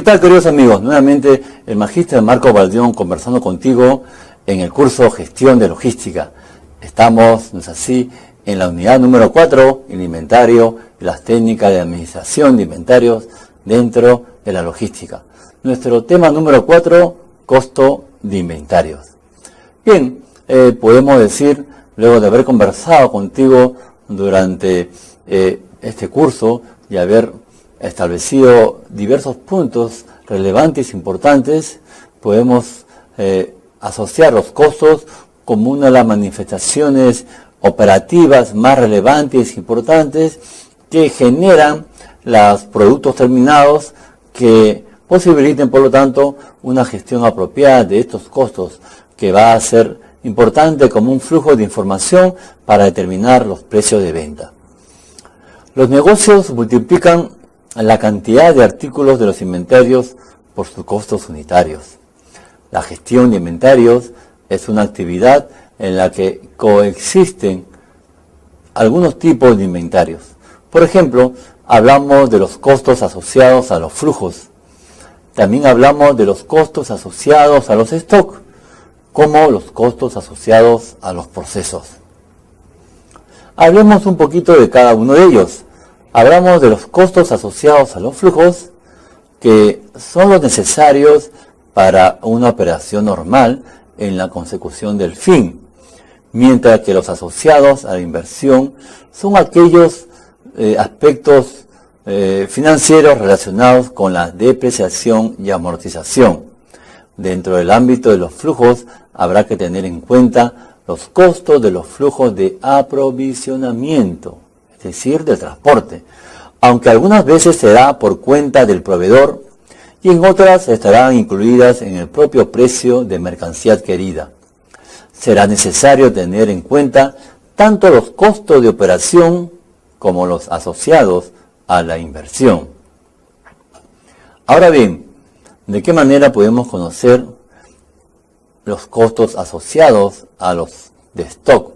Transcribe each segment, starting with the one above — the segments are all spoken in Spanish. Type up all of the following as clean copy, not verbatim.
tal, queridos amigos? Nuevamente el magíster Marco Baldión conversando contigo en el curso Gestión de Logística. Estamos, ¿no es así?, en la unidad número 4, el inventario y las técnicas de administración de inventarios dentro de la logística. Nuestro tema número 4, costo de inventarios. Bien, podemos decir, luego de haber conversado contigo durante este curso y haber establecido diversos puntos relevantes e importantes, podemos asociar los costos como una de las manifestaciones operativas más relevantes e importantes que generan los productos terminados que posibiliten, por lo tanto, una gestión apropiada de estos costos, que va a ser importante como un flujo de información para determinar los precios de venta. Los negocios multiplican la cantidad de artículos de los inventarios por sus costos unitarios. La gestión de inventarios es una actividad en la que coexisten algunos tipos de inventarios. Por ejemplo, hablamos de los costos asociados a los flujos. También hablamos de los costos asociados a los stocks, como los costos asociados a los procesos. Hablemos un poquito de cada uno de ellos. Hablamos de los costos asociados a los flujos, que son los necesarios para una operación normal en la consecución del fin, mientras que los asociados a la inversión son aquellos aspectos financieros relacionados con la depreciación y amortización. Dentro del ámbito de los flujos habrá que tener en cuenta los costos de los flujos de aprovisionamiento, es decir, del transporte, aunque algunas veces se da por cuenta del proveedor y en otras estarán incluidas en el propio precio de mercancía adquirida. Será necesario tener en cuenta tanto los costos de operación como los asociados a la inversión. Ahora bien, ¿de qué manera podemos conocer los costos asociados a los de stock?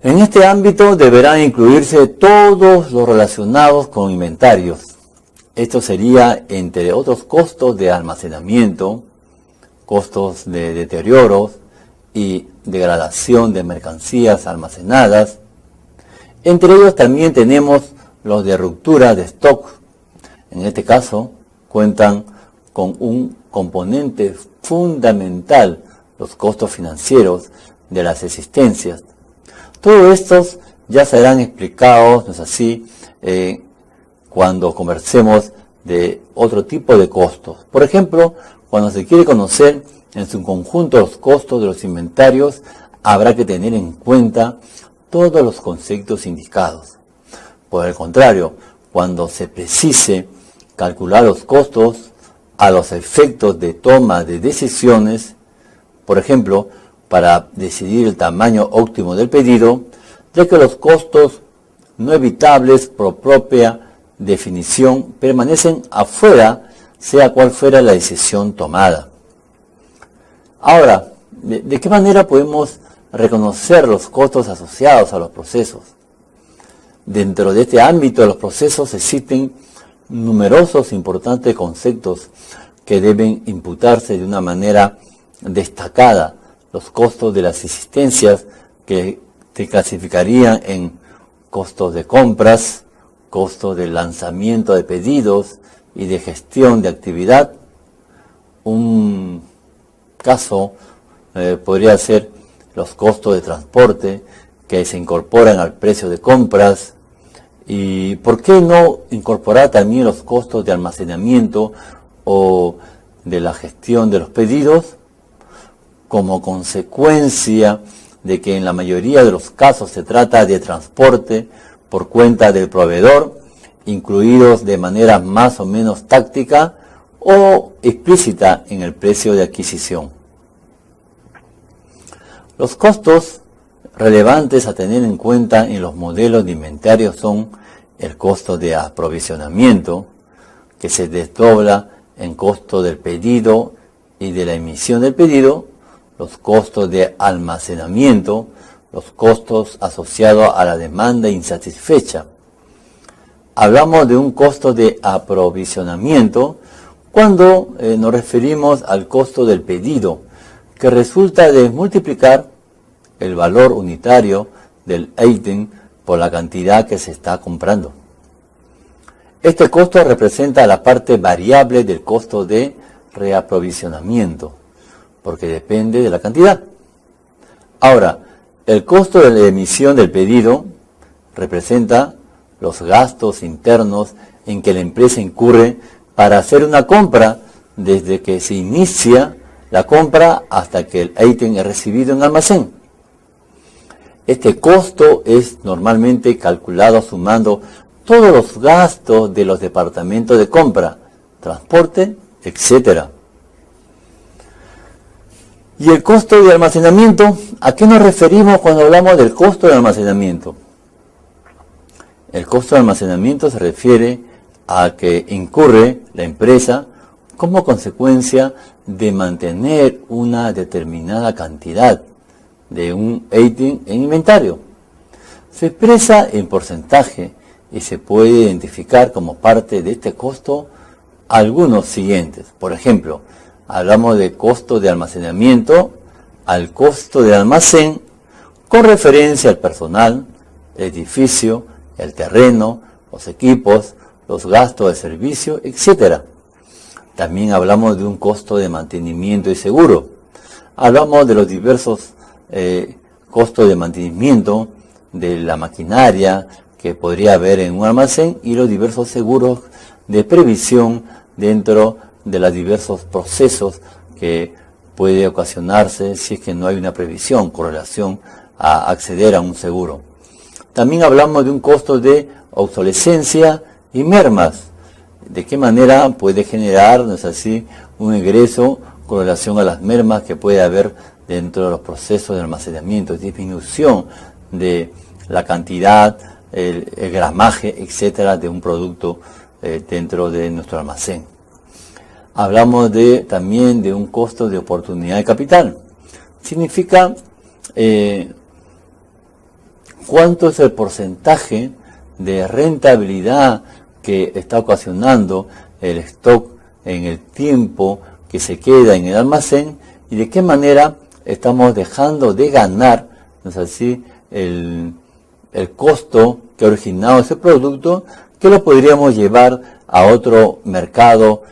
En este ámbito deberán incluirse todos los relacionados con inventarios. Esto sería, entre otros, costos de almacenamiento, costos de deterioro y degradación de mercancías almacenadas. Entre ellos también tenemos los de ruptura de stock. En este caso, cuentan con un componente fundamental, los costos financieros de las existencias. Todos estos ya serán explicados, ¿no es así?, cuando conversemos de otro tipo de costos. Por ejemplo, cuando se quiere conocer en su conjunto los costos de los inventarios, habrá que tener en cuenta todos los conceptos indicados. Por el contrario, cuando se precise calcular los costos a los efectos de toma de decisiones, por ejemplo, para decidir el tamaño óptimo del pedido, ya que los costos no evitables por propia definición permanecen afuera, sea cual fuera la decisión tomada. Ahora, ¿de qué manera podemos reconocer los costos asociados a los procesos? Dentro de este ámbito de los procesos existen numerosos importantes conceptos que deben imputarse de una manera destacada. Los costos de las existencias, que se clasificarían en costos de compras, costos de lanzamiento de pedidos y de gestión de actividad. Un caso podría ser los costos de transporte que se incorporan al precio de compras. ¿Y por qué no incorporar también los costos de almacenamiento o de la gestión de los pedidos? Como consecuencia de que en la mayoría de los casos se trata de transporte por cuenta del proveedor, incluidos de manera más o menos táctica o explícita en el precio de adquisición. Los costos relevantes a tener en cuenta en los modelos de inventario son el costo de aprovisionamiento, que se desdobla en costo del pedido y de la emisión del pedido, los costos de almacenamiento, los costos asociados a la demanda insatisfecha. hablamos de un costo de aprovisionamiento cuando nos referimos al costo del pedido, que resulta de multiplicar el valor unitario del ítem por la cantidad que se está comprando. Este costo representa la parte variable del costo de reaprovisionamiento, porque depende de la cantidad. Ahora, el costo de la emisión del pedido representa los gastos internos en que la empresa incurre para hacer una compra desde que se inicia la compra hasta que el ítem es recibido en almacén. Este costo es normalmente calculado sumando todos los gastos de los departamentos de compra, transporte, etc. ¿Y el costo de almacenamiento? ¿A qué nos referimos cuando hablamos del costo de almacenamiento? El costo de almacenamiento se refiere a que incurre la empresa como consecuencia de mantener una determinada cantidad de un ítem en inventario. Se expresa en porcentaje y se puede identificar como parte de este costo algunos siguientes. Por ejemplo, hablamos de costo de almacenamiento al costo del almacén con referencia al personal, el edificio, el terreno, los equipos, los gastos de servicio, etc. También hablamos de un costo de mantenimiento y seguro. Hablamos de los diversos costos de mantenimiento de la maquinaria que podría haber en un almacén y los diversos seguros de previsión dentro de los diversos procesos que puede ocasionarse si es que no hay una previsión con relación a acceder a un seguro. También hablamos de un costo de obsolescencia y mermas. ¿De qué manera puede generar, no es así, un ingreso con relación a las mermas que puede haber dentro de los procesos de almacenamiento, disminución de la cantidad, el gramaje, etcétera, de un producto dentro de nuestro almacén? Hablamos también de un costo de oportunidad de capital. Significa cuánto es el porcentaje de rentabilidad que está ocasionando el stock en el tiempo que se queda en el almacén y de qué manera estamos dejando de ganar, ¿no es así?, el costo que ha originado ese producto, que lo podríamos llevar a otro mercado,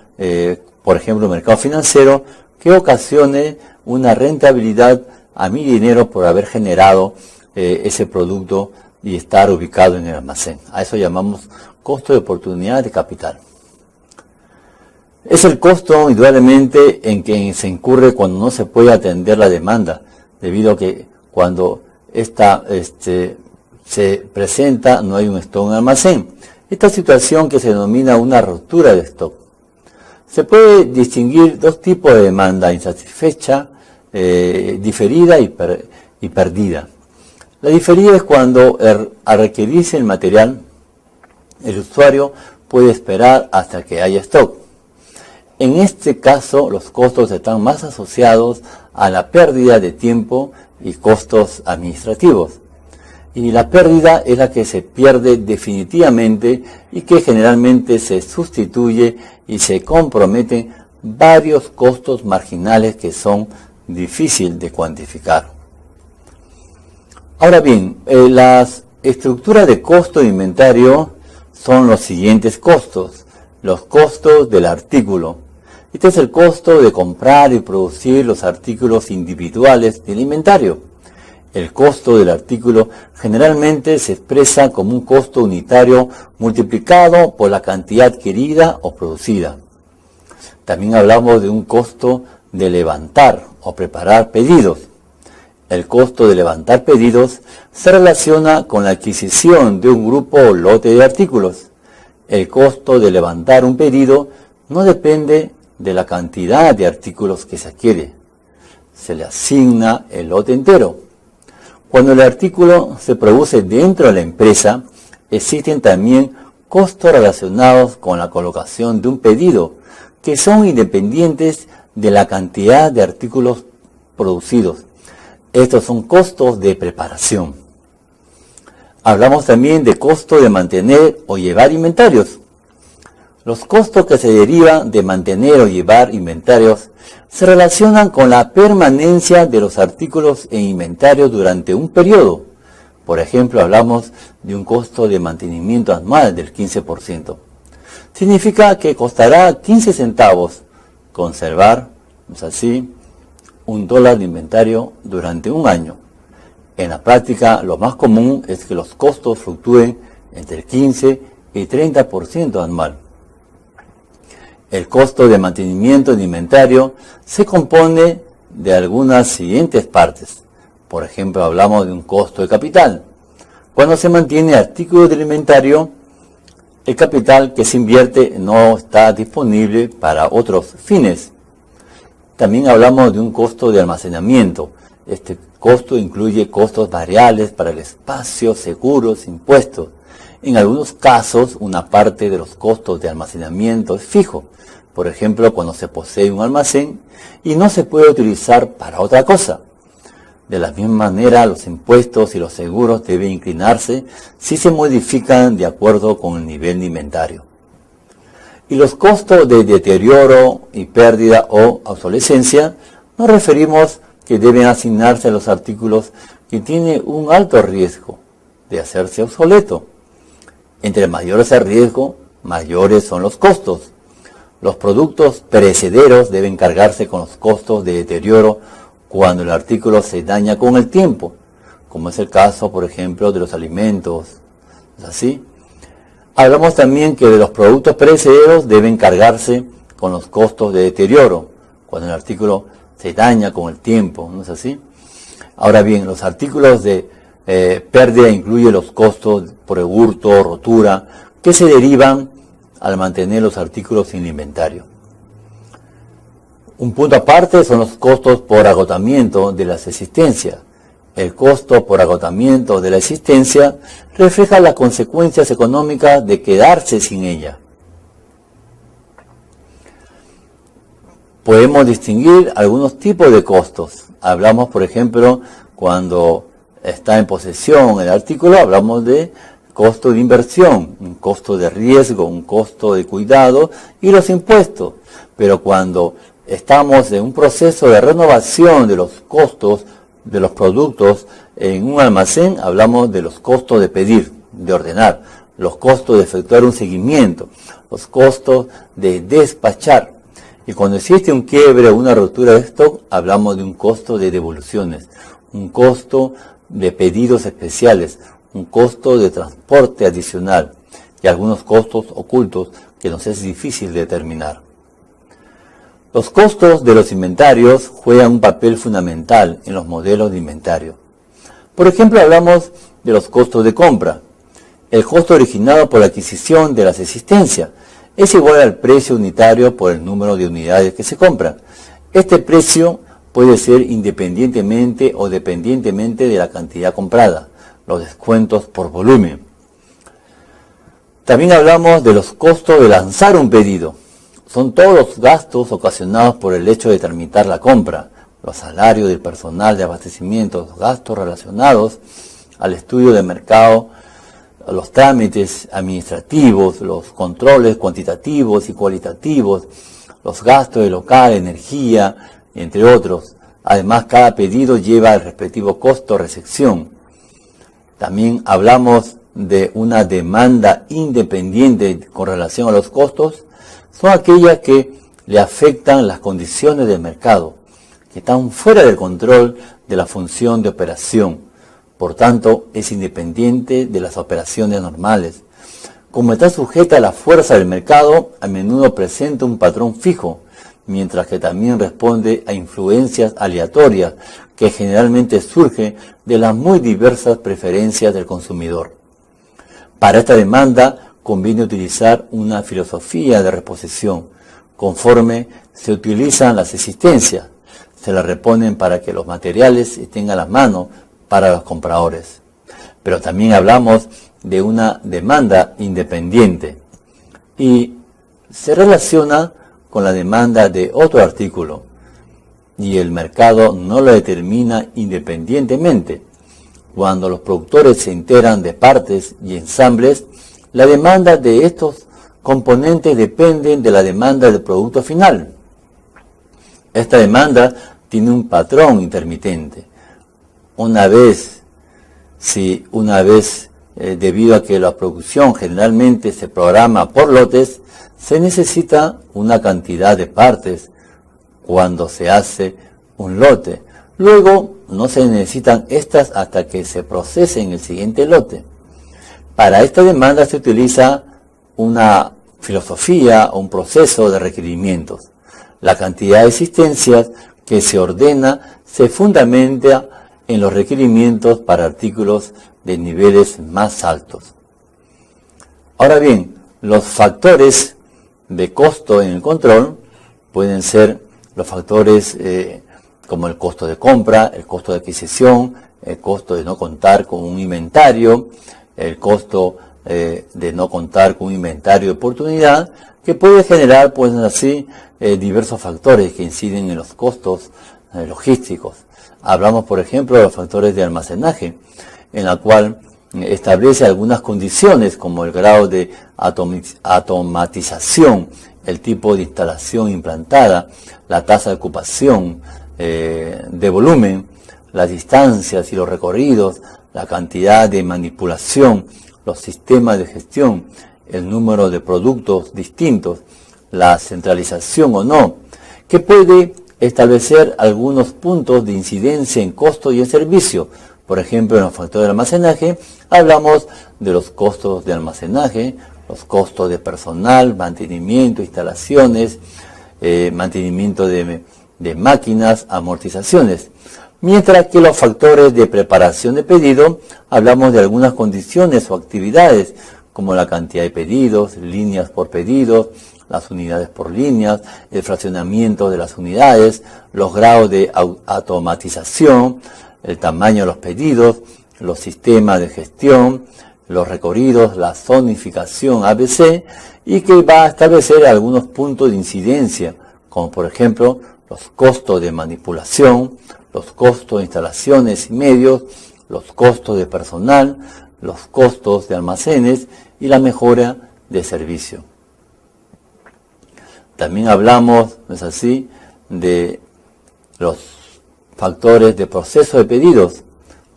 por ejemplo, mercado financiero, que ocasione una rentabilidad a mi dinero por haber generado ese producto y estar ubicado en el almacén. A eso llamamos costo de oportunidad de capital. Es el costo, indudablemente, en que se incurre cuando no se puede atender la demanda, debido a que cuando esta se presenta no hay un stock en el almacén. Esta situación que se denomina una ruptura de stock. Se puede distinguir dos tipos de demanda: insatisfecha, diferida y perdida. La diferida es cuando al requerirse el material, el usuario puede esperar hasta que haya stock. En este caso, los costos están más asociados a la pérdida de tiempo y costos administrativos. Y la pérdida es la que se pierde definitivamente y que generalmente se sustituye y se comprometen varios costos marginales que son difíciles de cuantificar. Ahora bien, las estructuras de costo de inventario son los siguientes costos. Los costos del artículo. Este es el costo de comprar y producir los artículos individuales del inventario. El costo del artículo generalmente se expresa como un costo unitario multiplicado por la cantidad adquirida o producida. También hablamos de un costo de levantar o preparar pedidos. El costo de levantar pedidos se relaciona con la adquisición de un grupo o lote de artículos. El costo de levantar un pedido no depende de la cantidad de artículos que se adquiere. Se le asigna el lote entero. Cuando el artículo se produce dentro de la empresa, existen también costos relacionados con la colocación de un pedido, que son independientes de la cantidad de artículos producidos. Estos son costos de preparación. Hablamos también de costo de mantener o llevar inventarios. Los costos que se derivan de mantener o llevar inventarios se relacionan con la permanencia de los artículos en inventario durante un periodo. Por ejemplo, hablamos de un costo de mantenimiento anual del 15%. Significa que costará 15 centavos conservar, así, $1 de inventario durante un año. En la práctica, lo más común es que los costos fluctúen entre el 15 y 30% anual. El costo de mantenimiento de inventario se compone de algunas siguientes partes. Por ejemplo, hablamos de un costo de capital. Cuando se mantiene artículos del inventario, el capital que se invierte no está disponible para otros fines. También hablamos de un costo de almacenamiento. Este costo incluye costos variables para el espacio, seguros, impuestos. En algunos casos, una parte de los costos de almacenamiento es fijo. Por ejemplo, cuando se posee un almacén y no se puede utilizar para otra cosa. De la misma manera, los impuestos y los seguros deben inclinarse si se modifican de acuerdo con el nivel de inventario. Y los costos de deterioro y pérdida o obsolescencia nos referimos que deben asignarse a los artículos que tienen un alto riesgo de hacerse obsoleto. Entre mayores el riesgo, mayores son los costos. Los productos perecederos deben cargarse con los costos de deterioro cuando el artículo se daña con el tiempo, como es el caso, por ejemplo, de los alimentos. ¿Es así? Hablamos también que de los productos perecederos deben cargarse con los costos de deterioro, cuando el artículo se daña con el tiempo, ¿no es así? Ahora bien, los artículos de pérdida incluyen los costos por hurto, rotura, que se derivan al mantener los artículos sin inventario. Un punto aparte son los costos por agotamiento de las existencias. El costo por agotamiento de la existencia refleja las consecuencias económicas de quedarse sin ella. Podemos distinguir algunos tipos de costos. Hablamos, por ejemplo, cuando está en posesión el artículo, hablamos de costo de inversión, un costo de riesgo, un costo de cuidado y los impuestos. Pero cuando estamos en un proceso de renovación de los costos de los productos en un almacén, hablamos de los costos de pedir, de ordenar, los costos de efectuar un seguimiento, los costos de despachar. Y cuando existe un quiebre o una ruptura de stock, hablamos de un costo de devoluciones, un costo de pedidos especiales, un costo de transporte adicional y algunos costos ocultos que nos es difícil determinar. Los costos de los inventarios juegan un papel fundamental en los modelos de inventario. Por ejemplo, hablamos de los costos de compra. El costo originado por la adquisición de las existencias es igual al precio unitario por el número de unidades que se compran. Este precio puede ser independientemente o dependientemente de la cantidad comprada, los descuentos por volumen. También hablamos de los costos de lanzar un pedido. Son todos los gastos ocasionados por el hecho de tramitar la compra, los salarios del personal de abastecimiento, los gastos relacionados al estudio de mercado, los trámites administrativos, los controles cuantitativos y cualitativos, los gastos de local, energía, entre otros. Además, cada pedido lleva el respectivo costo recepción. También hablamos de una demanda independiente con relación a los costos. Son aquellas que le afectan las condiciones del mercado, que están fuera del control de la función de operación. Por tanto, es independiente de las operaciones normales. Como está sujeta a la fuerza del mercado, a menudo presenta un patrón fijo, mientras que también responde a influencias aleatorias que generalmente surgen de las muy diversas preferencias del consumidor. Para esta demanda conviene utilizar una filosofía de reposición. Conforme se utilizan las existencias, se las reponen para que los materiales estén a la mano para los compradores. Pero también hablamos de una demanda independiente y se relaciona con la demanda de otro artículo y el mercado no lo determina independientemente. Cuando los productores se enteran de partes y ensambles, la demanda de estos componentes depende de la demanda del producto final. Esta demanda tiene un patrón intermitente. Una vez, debido a que la producción generalmente se programa por lotes, se necesita una cantidad de partes cuando se hace un lote. Luego no se necesitan estas hasta que se procese en el siguiente lote. Para esta demanda se utiliza una filosofía o un proceso de requerimientos. La cantidad de existencias que se ordena se fundamenta en los requerimientos para artículos de niveles más altos. Ahora bien, los factores de costo en el control pueden ser los factores como el costo de compra, el costo de adquisición, el costo de no contar con un inventario, el costo de no contar con un inventario de oportunidad, que puede generar pues así diversos factores que inciden en los costos logísticos. Hablamos por ejemplo de los factores de almacenaje, en la cual establece algunas condiciones como el grado de automatización, el tipo de instalación implantada, la tasa de ocupación de volumen, las distancias y los recorridos, la cantidad de manipulación, los sistemas de gestión, el número de productos distintos, la centralización o no, que puede establecer algunos puntos de incidencia en costo y en servicio. Por ejemplo, en los factores de almacenaje hablamos de los costos de almacenaje, los costos de personal, mantenimiento, instalaciones, mantenimiento de máquinas, amortizaciones. Mientras que los factores de preparación de pedido hablamos de algunas condiciones o actividades como la cantidad de pedidos, líneas por pedido, las unidades por líneas, el fraccionamiento de las unidades, los grados de automatización, el tamaño de los pedidos, los sistemas de gestión, los recorridos, la zonificación ABC, y que va a establecer algunos puntos de incidencia, como por ejemplo los costos de manipulación, los costos de instalaciones y medios, los costos de personal, los costos de almacenes y la mejora de servicio. También hablamos, ¿no es así?, de los factores de proceso de pedidos,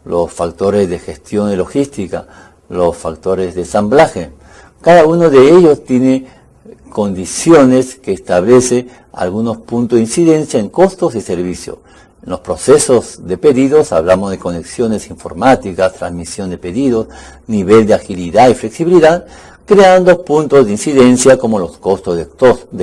los factores de gestión y logística, los factores de ensamblaje. Cada uno de ellos tiene condiciones que establece algunos puntos de incidencia en costos y servicios. En los procesos de pedidos hablamos de conexiones informáticas, transmisión de pedidos, nivel de agilidad y flexibilidad, creando puntos de incidencia como los costos de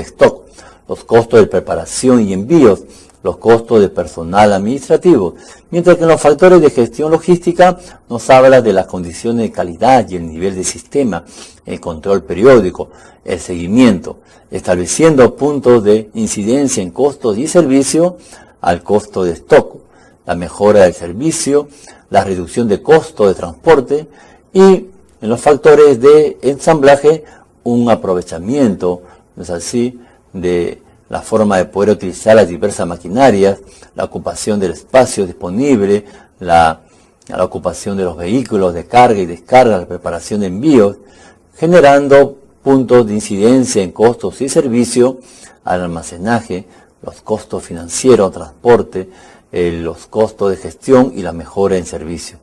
stock, los costos de preparación y envíos, los costos de personal administrativo, mientras que en los factores de gestión logística nos habla de las condiciones de calidad y el nivel de sistema, el control periódico, el seguimiento, estableciendo puntos de incidencia en costos y servicio al costo de stock, la mejora del servicio, la reducción de costo de transporte y en los factores de ensamblaje un aprovechamiento, ¿no es así?, de la forma de poder utilizar las diversas maquinarias, la ocupación del espacio disponible, la ocupación de los vehículos de carga y descarga, la preparación de envíos, generando puntos de incidencia en costos y servicios al almacenaje, los costos financieros, transporte, los costos de gestión y la mejora en servicio.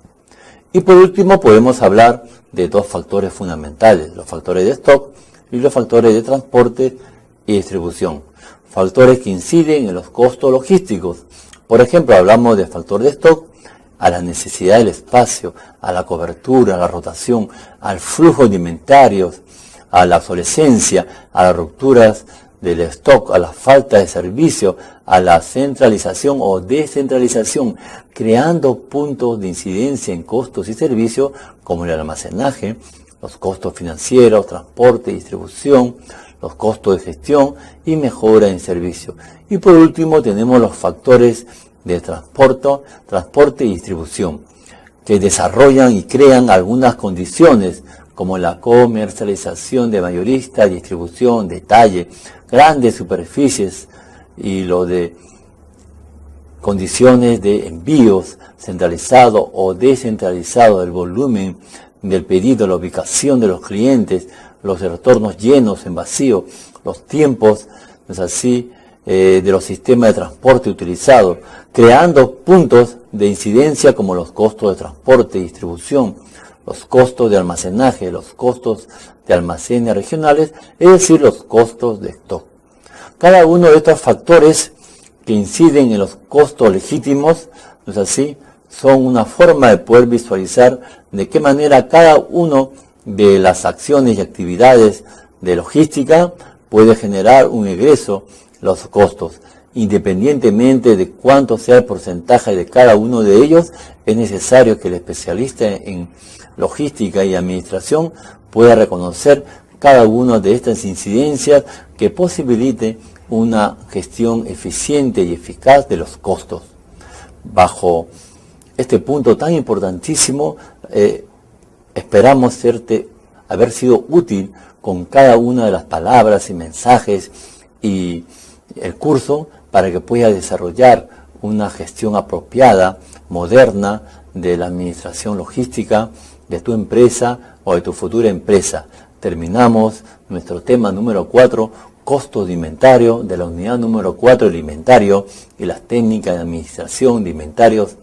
Y por último podemos hablar de dos factores fundamentales, los factores de stock y los factores de transporte y distribución. Factores que inciden en los costos logísticos. Por ejemplo, hablamos del factor de stock, a la necesidad del espacio, a la cobertura, a la rotación, al flujo de inventarios, a la obsolescencia, a las rupturas del stock, a la falta de servicio, a la centralización o descentralización, creando puntos de incidencia en costos y servicios como el almacenaje, los costos financieros, transporte y distribución, los costos de gestión y mejora en servicio. Y por último tenemos los factores de transporte y distribución, que desarrollan y crean algunas condiciones como la comercialización de mayorista, distribución, detalle, grandes superficies y lo de condiciones de envíos centralizado o descentralizado del volumen del pedido, la ubicación de los clientes, los retornos llenos en vacío, los tiempos, ¿no es así?, de los sistemas de transporte utilizados, creando puntos de incidencia como los costos de transporte y distribución, los costos de almacenaje, los costos de almacenes regionales, es decir, los costos de stock. Cada uno de estos factores que inciden en los costos legítimos, ¿no es así?, son una forma de poder visualizar de qué manera cada uno de las acciones y actividades de logística puede generar un egreso, los costos. Independientemente de cuánto sea el porcentaje de cada uno de ellos, es necesario que el especialista en logística y administración pueda reconocer cada una de estas incidencias que posibilite una gestión eficiente y eficaz de los costos. Bajo este punto tan importantísimo, esperamos haber sido útil con cada una de las palabras y mensajes y el curso para que puedas desarrollar una gestión apropiada, moderna, de la administración logística de tu empresa o de tu futura empresa. Terminamos nuestro tema número 4, costos de inventario, de la unidad número 4, el inventario y las técnicas de administración de inventarios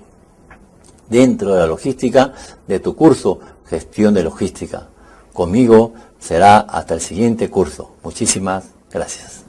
dentro de la logística de tu curso, Gestión de Logística. Conmigo será hasta el siguiente curso. Muchísimas gracias.